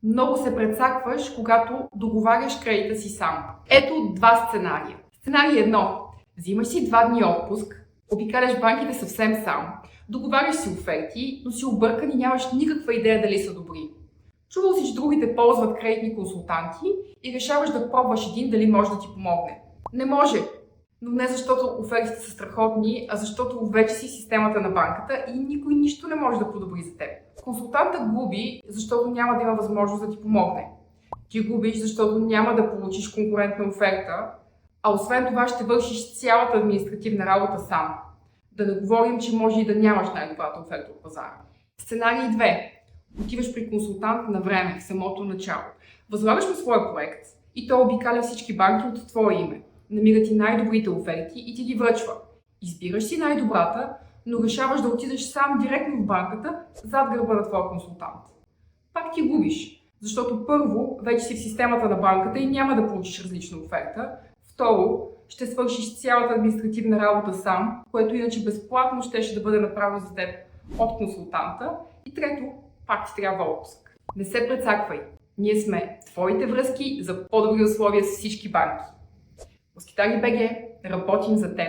Много се прецакваш, когато договаряш кредита си сам. Ето два сценария. Сценарий 1. Взимаш си 2 дни отпуск, обикаляш банките съвсем сам, договаряш си оферти, но си объркан и нямаш никаква идея дали са добри. Чувал си, че другите ползват кредитни консултанти и решаваш да пробваш един дали може да ти помогне. Не може! Но не защото офертите са страхотни, а защото вече си в системата на банката и никой нищо не може да подобри за теб. Консултантът губи, защото няма да има възможност да ти помогне. Ти губиш, защото няма да получиш конкурентна оферта, а освен това ще вършиш цялата административна работа сам. Да не говорим, че може и да нямаш най-добрата оферта от пазара. Сценарий 2. Отиваш при консултант на време, в самото начало. Възлагаш му своя проект и той обикаля всички банки от твое име. Намира ти най-добрите оферти и ти ги връчва. Избираш си най-добрата, но решаваш да отидеш сам директно в банката, зад гърба на твоя консултант. Пак ти губиш, защото първо, вече си в системата на банката и няма да получиш различна оферта. Второ, ще свършиш цялата административна работа сам, което иначе безплатно щеше да бъде направено за теб от консултанта. И трето, пак ти трябва отпуск. Не се прецаквай. Ние сме твоите връзки за по-добри условия с всички банки. Москитари БГ, работим за теб.